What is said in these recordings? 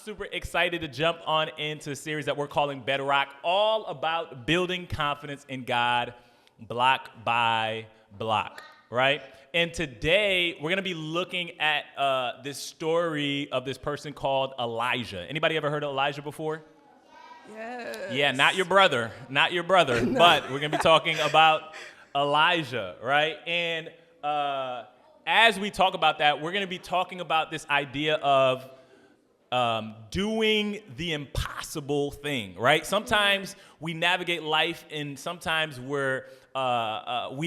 super excited to jump on into a series that we're calling Bedrock, all about building confidence in God, block by block, right? And today, we're going to be looking at this story of this person called Elijah. Anybody ever heard of Elijah before? Yes. Yeah, not your brother, no. But we're going to be talking about Elijah, right? And as we talk about that, we're going to be talking about this idea of doing the impossible thing, right? Sometimes we navigate life, and sometimes we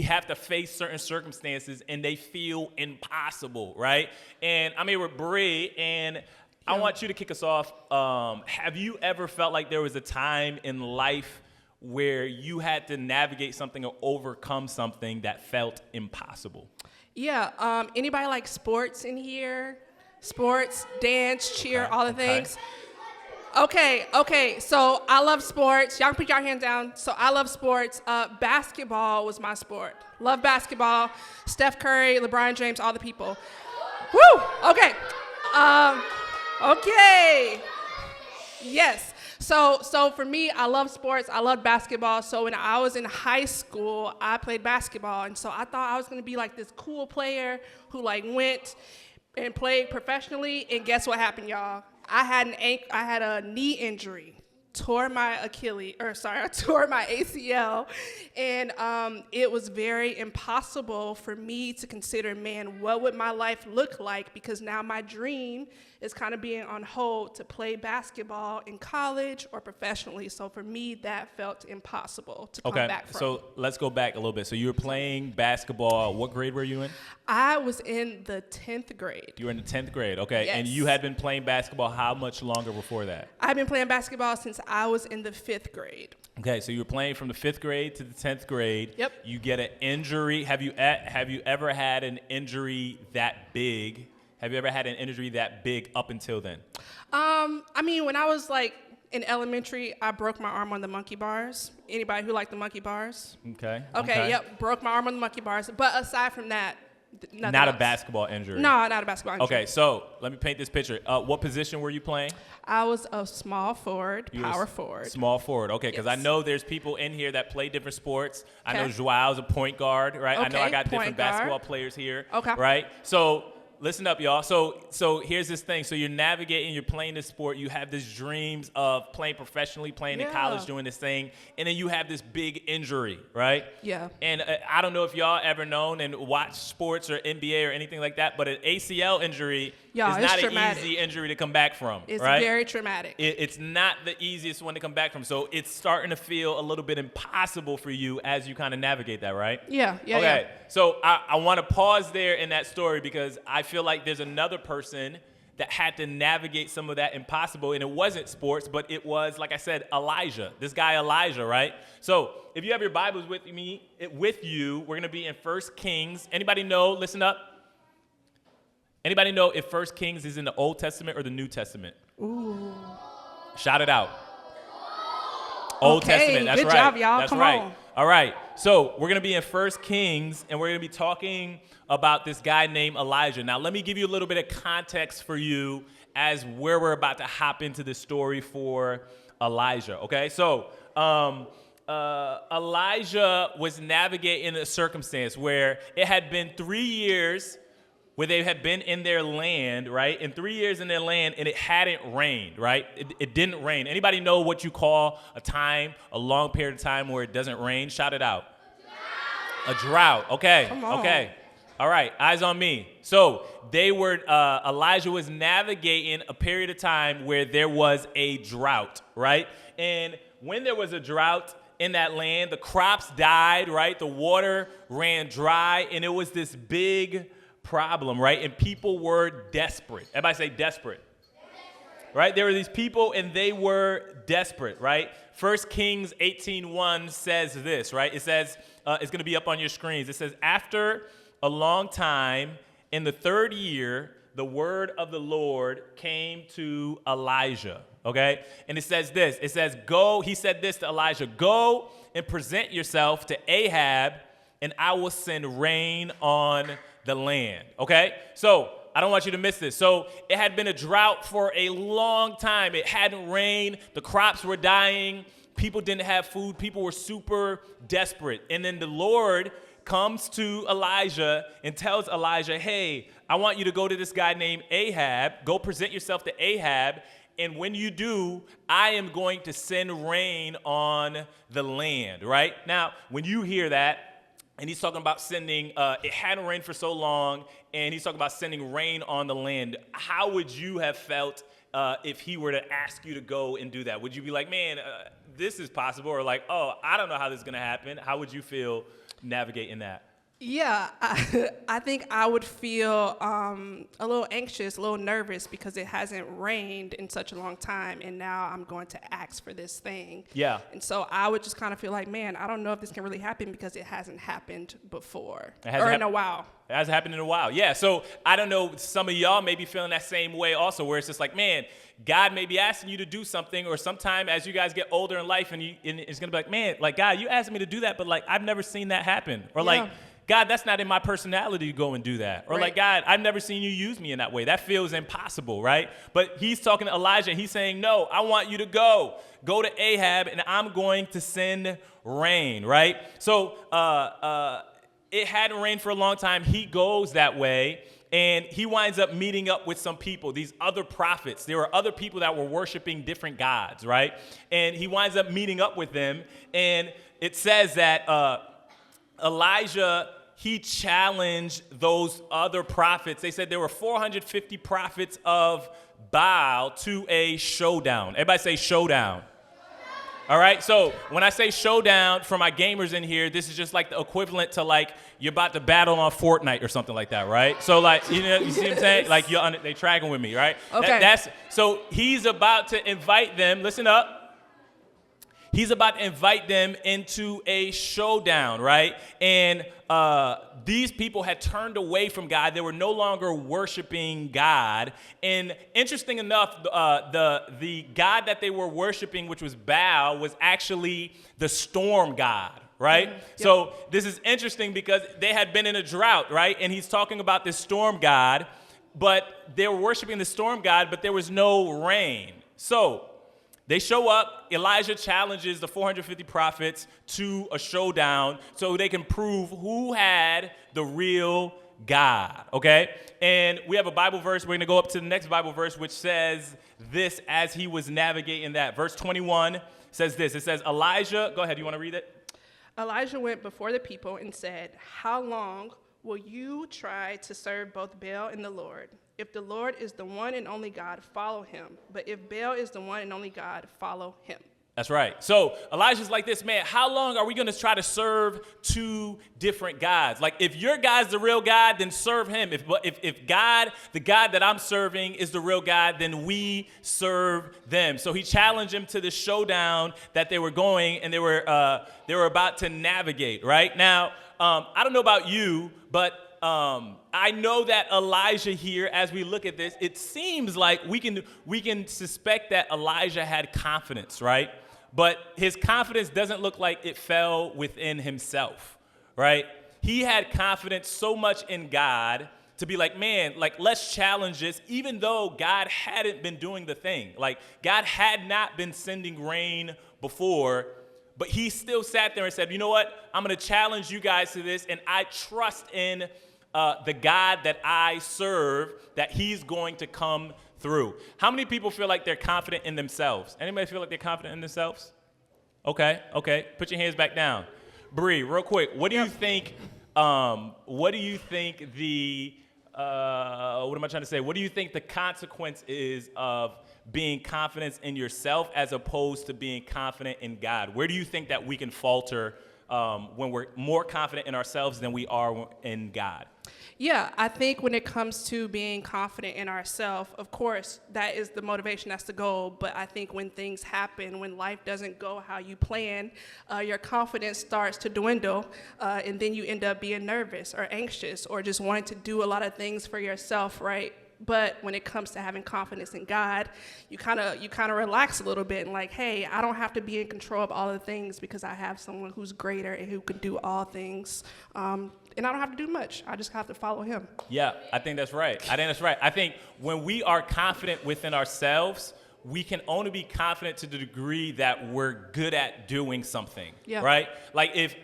have to face certain circumstances, and they feel impossible, right? And I'm here with Bree, and I want you to kick us off. Have you ever felt like there was a time in life where you had to navigate something or overcome something that felt impossible? Yeah. Anybody like sports in here? Sports, dance, cheer, all the things. Okay. So I love sports. Y'all can put your hands down. So I love sports. Basketball was my sport. Love basketball. Steph Curry, LeBron James, all the people. Woo! Okay. Okay. Yes. So for me, I love sports. I love basketball. So when I was in high school, I played basketball. And so I thought I was going to be like this cool player who went and played professionally. And guess what happened, y'all? I had a knee injury. Tore my ACL, and it was very impossible for me to consider, man, what would my life look like? Because now my dream is kind of being on hold to play basketball in college or professionally. So for me, that felt impossible to come back from. So let's go back a little bit. So you were playing basketball. What grade were you in? I was in the 10th grade. You were in the 10th grade, okay. Yes. And you had been playing basketball how much longer before that? I've been playing basketball since I was in the 5th grade. Okay, so you were playing from the 5th grade to the 10th grade. Yep. You get an injury. Have you ever had an injury that big? Have you ever had an injury that big up until then? When I was in elementary, I broke my arm on the monkey bars. Anybody who liked the monkey bars? Okay. Yep, broke my arm on the monkey bars. But aside from that, nothing Not else. a basketball injury? No, not a basketball injury. Okay, so let me paint this picture. What position were you playing? I was a small forward, power forward. Small forward, okay, because Yes. I know there's people in here that play different sports. I know Okay. Joao's a point guard, right? I know I Okay, got different point guard. basketball players here, Okay. right? So listen up, y'all. So here's this thing. So you're navigating, you're playing this sport. You have these dreams of playing professionally, playing in college, doing this thing. And then you have this big injury, right? Yeah. And I don't know if y'all ever known and watched sports or NBA or anything like that, but an ACL injury is it's not traumatic. an easy injury to come back from, It's right? very traumatic. It's not the easiest one to come back from. So it's starting to feel a little bit impossible for you as you kind of navigate that, right? Yeah. Okay, so I want to pause there in that story because I feel like there's another person that had to navigate some of that impossible, and it wasn't sports, but it was, like I said, Elijah. This guy Elijah, right? So if you have your Bibles with you, we're going to be in 1 Kings. Anybody know, listen up. Anybody know if 1 Kings is in the Old Testament or the New Testament? Ooh. Shout it out. Old Testament, that's good right. job, y'all. That's Come right. on. All right, so we're going to be in 1 Kings, and we're going to be talking about this guy named Elijah. Now, let me give you a little bit of context for you as where we're about to hop into the story for Elijah, okay? So Elijah was navigating a circumstance where it had been 3 years where they had been in their land, right? And 3 years in their land, and it hadn't rained, right? It didn't rain. Anybody know what you call a long period of time where it doesn't rain? Shout it out. A drought. Okay. Come on. Okay. All right. Eyes on me. So Elijah was navigating a period of time where there was a drought, right? And when there was a drought in that land, the crops died, right? The water ran dry, and it was this big problem, right? And people were desperate. Everybody say desperate. Right? There were these people, and they were desperate, right? 1 Kings 18:1 says this, right? It says, it's going to be up on your screens. It says, after a long time, in the 3rd year, the word of the Lord came to Elijah, okay? And it says this. It says, go, he said this to Elijah, go and present yourself to Ahab, and I will send rain on the land, okay? So I don't want you to miss this. So it had been a drought for a long time. It hadn't rained. The crops were dying. People didn't have food. People were super desperate. And then the Lord comes to Elijah and tells Elijah, hey, I want you to go to this guy named Ahab. Go present yourself to Ahab. And when you do, I am going to send rain on the land, right? Now, when you hear that, and he's talking about sending, it hadn't rained for so long, and he's talking about sending rain on the land, how would you have felt if he were to ask you to go and do that? Would you be like, man, this is possible? Or like, oh, I don't know how this is going to happen. How would you feel navigating that? Yeah, I think I would feel a little anxious, a little nervous because it hasn't rained in such a long time, and now I'm going to ask for this thing. Yeah. And so I would just kind of feel like, man, I don't know if this can really happen because it hasn't happened before in a while. It hasn't happened in a while. Yeah, so I don't know, some of y'all may be feeling that same way also, where it's just like, man, God may be asking you to do something, or sometime as you guys get older in life, and it's going to be like, man, like, God, you asked me to do that, but like, I've never seen that happen. Or like, God, that's not in my personality to go and do that. Or like, God, I've never seen you use me in that way. That feels impossible, right? But he's talking to Elijah. He's saying, no, I want you to go. Go to Ahab, and I'm going to send rain, right? So it hadn't rained for a long time. He goes that way, and he winds up meeting up with some people, these other prophets. There were other people that were worshiping different gods, right? And he winds up meeting up with them, and it says that Elijah, he challenged those other prophets. They said there were 450 prophets of Baal to a showdown. Everybody say showdown. All right, so when I say showdown, for my gamers in here, this is just like the equivalent to like you're about to battle on Fortnite or something like that, right? So like, you know, you see what I'm saying? Like they tracking with me, right? Okay. So he's about to invite them, listen up. He's about to invite them into a showdown, right? And these people had turned away from God. They were no longer worshiping God. And interesting enough, the God that they were worshiping, which was Baal, was actually the storm god, right? Mm-hmm. Yep. So this is interesting because they had been in a drought, right? And he's talking about this storm god, but they were worshiping the storm god, but there was no rain. So they show up. Elijah challenges the 450 prophets to a showdown so they can prove who had the real God, okay? And we have a Bible verse. We're going to go up to the next Bible verse, which says this as he was navigating that. Verse 21 says this. It says, Elijah, go ahead. You want to read it? Elijah went before the people and said, how long will you try to serve both Baal and the Lord? If the Lord is the one and only God, follow him. But if Baal is the one and only God, follow him. That's right. So Elijah's like this, man, how long are we going to try to serve two different gods? Like, if your God's the real God, then serve him. If God, the God that I'm serving, is the real God, then we serve them. So he challenged him to the showdown that they were going, and they were about to navigate, right? Now, I don't know about you, but I know that Elijah here, as we look at this, it seems like we can suspect that Elijah had confidence, right? But his confidence doesn't look like it fell within himself, right? He had confidence so much in God to be like, man, like, let's challenge this, even though God hadn't been doing the thing. Like, God had not been sending rain before, but he still sat there and said, you know what? I'm going to challenge you guys to this, and I trust in the God that I serve, that he's going to come through. How many people feel like they're confident in themselves? Anybody feel like they're confident in themselves? Okay. Put your hands back down. Bree, real quick, what do you think the consequence is of being confident in yourself as opposed to being confident in God? Where do you think that we can falter when we're more confident in ourselves than we are in God? Yeah, I think when it comes to being confident in ourselves, of course, that is the motivation, that's the goal. But I think when things happen, when life doesn't go how you plan, your confidence starts to dwindle, and then you end up being nervous or anxious or just wanting to do a lot of things for yourself, right? But when it comes to having confidence in God, you kind of relax a little bit and like, hey, I don't have to be in control of all the things because I have someone who's greater and who can do all things. And I don't have to do much. I just have to follow him. Yeah, I think that's right. I think when we are confident within ourselves, we can only be confident to the degree that we're good at doing something, right? Like if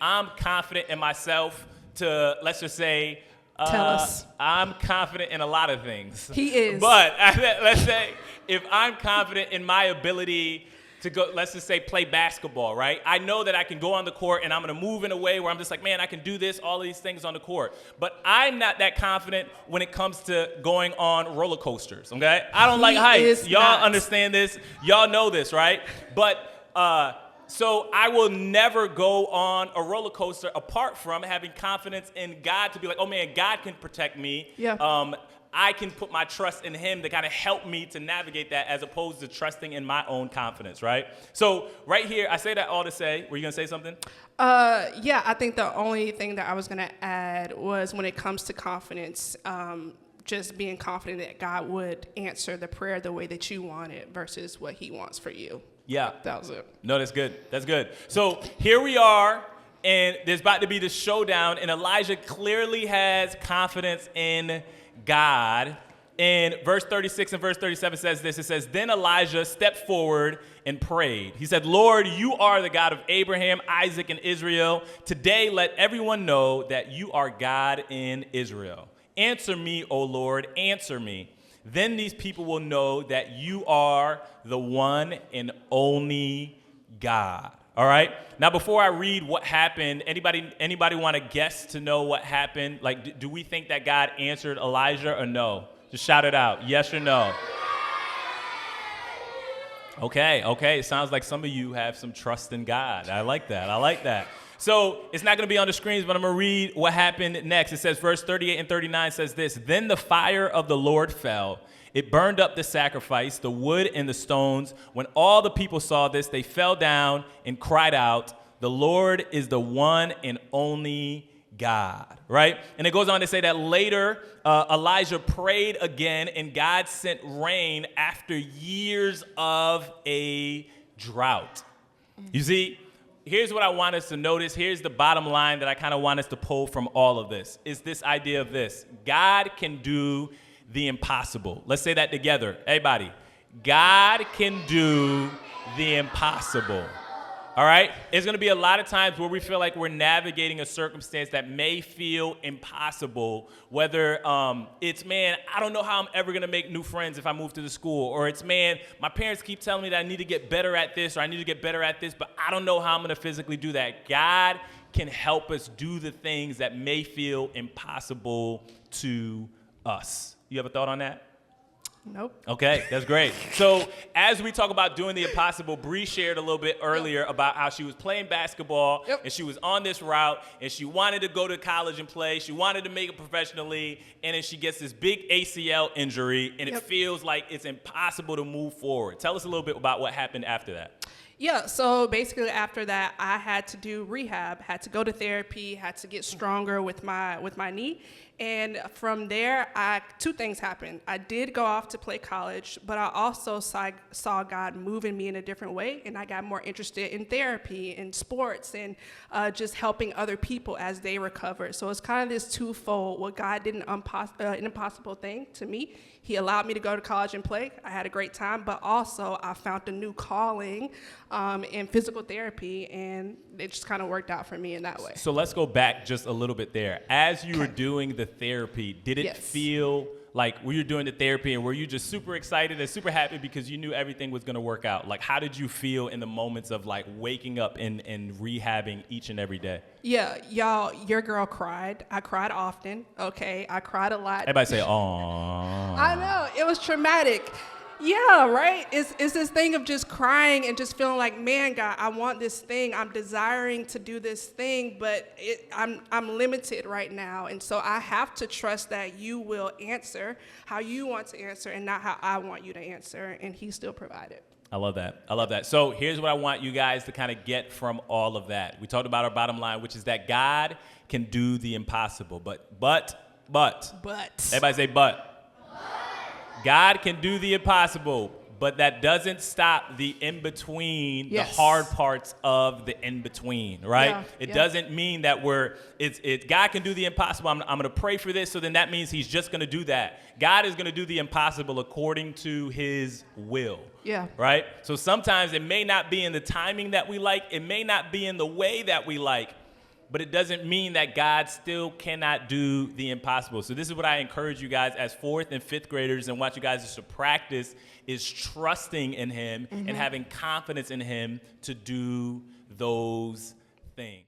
I'm confident in myself to, let's just say, Tell us. I'm confident in a lot of things. He is. But let's say if I'm confident in my ability to go, let's just say, play basketball, right? I know that I can go on the court and I'm going to move in a way where I'm just like, man, I can do this, all of these things on the court. But I'm not that confident when it comes to going on roller coasters, okay? I don't like heights. Y'all understand this. Y'all know this, right? But so I will never go on a roller coaster apart from having confidence in God to be like, oh, man, God can protect me. Yeah. I can put my trust in him to kind of help me to navigate that as opposed to trusting in my own confidence, right? So right here, I say that all to say, were you going to say something? Yeah, I think the only thing that I was going to add was when it comes to confidence, just being confident that God would answer the prayer the way that you want it versus what he wants for you. Yeah. That was it. No, that's good. That's good. So here we are, and there's about to be the showdown, and Elijah clearly has confidence in God. And verse 36 and verse 37 says this. It says, then Elijah stepped forward and prayed. He said, Lord, you are the God of Abraham, Isaac, and Israel. Today let everyone know that you are God in Israel. Answer me, O Lord, answer me. Then these people will know that you are the one and only God. All right. Now, before I read what happened, anybody want to guess to know what happened? Like, do we think that God answered Elijah or no? Just shout it out. Yes or no? Okay. It sounds like some of you have some trust in God. I like that. So it's not going to be on the screens, but I'm going to read what happened next. It says, verse 38 and 39 says this. Then the fire of the Lord fell. It burned up the sacrifice, the wood and the stones. When all the people saw this, they fell down and cried out, the Lord is the one and only God, right? And it goes on to say that later Elijah prayed again and God sent rain after years of a drought. You see, here's what I want us to notice. Here's the bottom line that I kind of want us to pull from all of this, is this idea of this. God can do the impossible. Let's say that together. Everybody. God can do the impossible. All right? There's going to be a lot of times where we feel like we're navigating a circumstance that may feel impossible, whether it's, man, I don't know how I'm ever going to make new friends if I move to the school, or it's, man, my parents keep telling me that I need to get better at this, or I need to get better at this, but I don't know how I'm going to physically do that. God can help us do the things that may feel impossible to us. You have a thought on that? Nope. Okay, that's great. So as we talk about doing the impossible, Bree shared a little bit earlier about how she was playing basketball and she was on this route and she wanted to go to college and play. She wanted to make it professionally, and then she gets this big ACL injury, and it feels like it's impossible to move forward. Tell us a little bit about what happened after that. Yeah, so basically after that, I had to do rehab, had to go to therapy, had to get stronger with my knee. And from there, two things happened. I did go off to play college, but I also saw God moving me in a different way, and I got more interested in therapy and sports and just helping other people as they recover. So it's kind of this twofold. What God did an impossible thing to me. He allowed me to go to college and play. I had a great time, but also I found a new calling in physical therapy, and it just kind of worked out for me in that way. So let's go back just a little bit there. As you were doing the therapy, did it feel like, were you doing the therapy and were you just super excited and super happy because you knew everything was going to work out? Like, how did you feel in the moments of like waking up and rehabbing each and every day? Yeah, y'all, your girl cried. I cried often, okay? I cried a lot. Everybody say, aww. I know, it was traumatic. Yeah, right? It's this thing of just crying and just feeling like, man, God, I want this thing. I'm desiring to do this thing, but I'm limited right now. And so I have to trust that you will answer how you want to answer and not how I want you to answer. And he still provided. I love that. So here's what I want you guys to kind of get from all of that. We talked about our bottom line, which is that God can do the impossible. But. Everybody say but. God can do the impossible, but that doesn't stop the in-between, Yes. the hard parts of the in-between, right? Yeah, It yeah. doesn't mean that God can do the impossible. I'm going to pray for this, so then that means he's just going to do that. God is going to do the impossible according to his will. Yeah. Right? So sometimes it may not be in the timing that we like. It may not be in the way that we like. But it doesn't mean that God still cannot do the impossible. So this is what I encourage you guys as 4th and 5th graders and want you guys just to practice is trusting in him and having confidence in him to do those things.